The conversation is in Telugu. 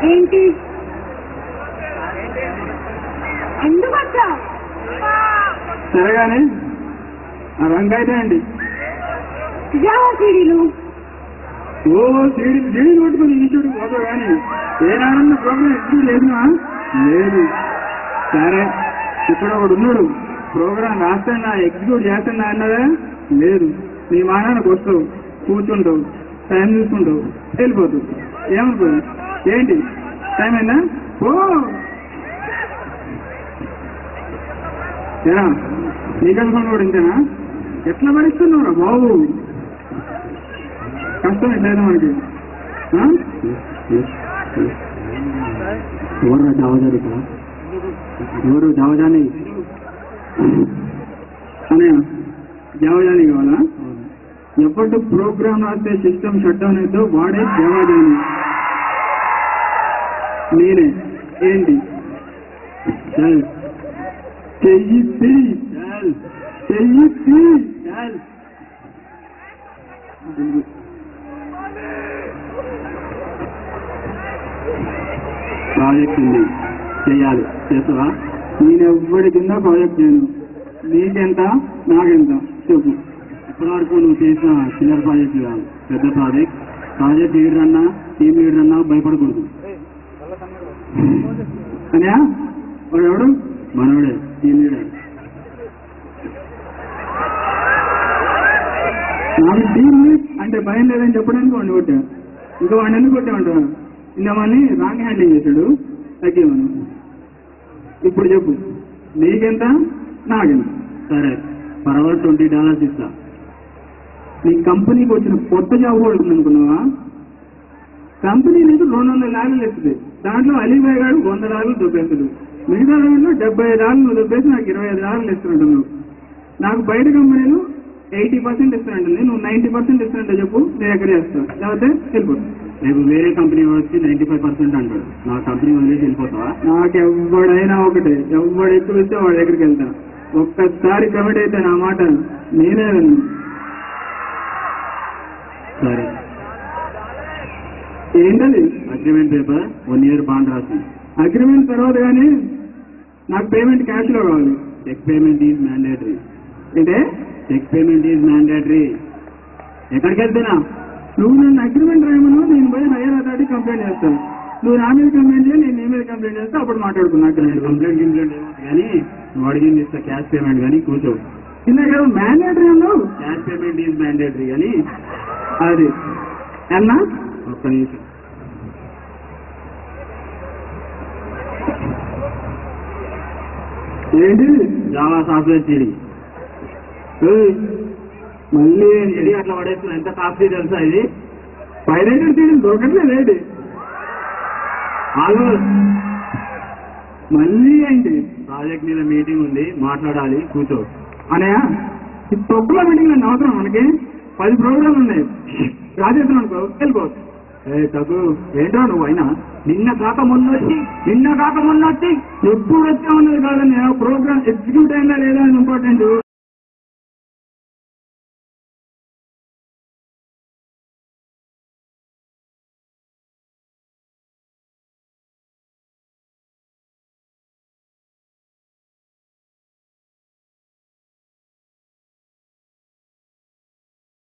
ఏంటి ఎందుకు వచ్చా? సరే కానీ ఆ రంగు అయితే అండి జావా సీడీలు సీడీలు కొట్టుకుని ఇన్స్టిట్యూట్ పోతావు కానీ ఏనాడన్న ప్రోగ్రామ్ ఎగ్జిక్యూట్ చేసినా లేదు. సరే ఇక్కడ ఒకడు ఉన్నాడు, ప్రోగ్రామ్ రాస్తున్నా ఎగ్జిక్యూట్ చేస్తున్నా అన్నదా లేదు. నీ మానానికి వస్తావు, కూర్చుంటావు, టైం చూసుకుంటావు, వెళ్ళిపోతావు. ఏమనుకోదు ఏంటి టైం అయిందా ఓ నీకనుకోండి కూడా ఇంతేనా? ఎట్లా భరిస్తున్నావురా బాబు? కష్టం ఎట్లయినా మనకి. ఎవరు జావజాని కదా, ఎవరు జావజాని అనే జావజాని కావాలా? ఎప్పటి ప్రోగ్రామ్ రాస్తే సిస్టమ్ షట్ డౌన్ అయితే వాడే జావజాని. నేనే ఏంటి చెయ్యి ప్రాజెక్ట్ ఉంది చెయ్యాలి, చేస్తావా? నేనెవ్వడి కింద ప్రాజెక్ట్ చేయను. నీకెంత నాకెంత చెప్పు. ఇప్పటివరకు నువ్వు చేసిన చిల్లర ప్రాజెక్ట్ కాదు, పెద్ద ప్రాజెక్ట్ లీడర్ అన్నా టీమ్ లీడర్ అన్నా భయపడకూడదు. అనియా వాడు ఎవడు? మనవడే టీమ్ లీడర్. నాకు టీమ్ లీడ్ అంటే భయం లేదని చెప్పడానికి వాడిని కొట్టా. ఇంకా వాడిని ఎందుకు కొట్టామంటారు? ఇంతమని రాంగ్ హ్యాండ్లింగ్ చేశాడు, తగ్గేమను. ఇప్పుడు చెప్పు నీకెంత నాకెంత? సరే పర్వాలేదు, $20 ఇస్తా. నీ కంపెనీకి వచ్చిన కొత్త జాబ్ పడుతుంది అనుకున్నావా? కంపెనీ నుంచి $200 ఇస్తుంది. దాంట్లో అలీబాయ్ గారు $100 దొబ్బేస్తాడు. మిగతా దాంట్లో $75 నువ్వు దొబ్బేసి నాకు $25 ఇస్తున్నట్టు. నాకు బయట కంపెనీలు 80% ఇస్తున్నట్టుంది, నువ్వు 90% ఇస్తున్నట్టే చెప్పు, నేను ఎక్కడ చేస్తాను. లేకపోతే వెళ్ళిపోతాను. రేపు వేరే కంపెనీ వచ్చి 95% అంటాడు, నా కంపెనీ వదిలేసి వెళ్ళిపోతావా? నాకు ఎవడైనా ఒకటే, ఎవడు ఎక్కువ ఇస్తే వాడి దగ్గరికి వెళ్తా. ఒక్కసారి కమిట్ అయితే నా మాట నేనే విన్నాను. సరే ఏంటది? అగ్రిమెంట్ పేపర్ 1 year బాండ్ రాసి. అగ్రిమెంట్ తర్వాత కానీ నాకు పేమెంట్ క్యాష్ లో కావాలి. Cheque payment is mandatory. అంటే చెక్ పేమెంట్ ఈజ్ మ్యాండేటరీ. ఎక్కడికి వెళ్తున్నా? నువ్వు నన్ను అగ్రిమెంట్ రాయమను, నేను పోయి హైయర్ అథారిటీ కంప్లైంట్ చేస్తాను. నువ్వు నా మీద కంప్లైంట్ చేయాలి, నేను నీ మీద కంప్లైంట్ చేస్తా, అప్పుడు మాట్లాడుకున్నా. కంప్లైంట్ కానీ నువ్వు అడిగింది ఇస్తా క్యాష్ పేమెంట్ కానీ కూర్చో. ఇందాక మ్యాండేటరీ అన్నావు, క్యాష్ పేమెంట్ ఈజ్ మ్యాండేటరీ కానీ అది అన్నా. ఒక్క నిమిషం. ఏంటి? Java software CD. మళ్ళీ ఏంటి అట్లా పడేస్తున్నా? ఎంత కాస్ట్లీ తెలుసా ఇది? పైరేటెడ్ సీడీ దొరకట్లేదు ఏంటి? మళ్ళీ ఏంటి? ప్రాజెక్ట్ మీద మీటింగ్ ఉంది, మాట్లాడాలి, కూర్చో. అనయా ఈ తొక్కుల మీటింగ్ నన్ను అవసరం? మనకి 10 ప్రోగ్రాంలు ఉన్నాయి, రాజేస్తున్నాను అనుకో, వెళ్ళిపో. తగ్గు ఏంటో నువ్వు అయినా నిన్న కాక మొన్న వచ్చి ఎప్పుడు వచ్చా ఉన్నది కాదని ప్రోగ్రామ్ ఎగ్జిక్యూట్ అయిందా లేదా అని ఇంపార్టెంట్.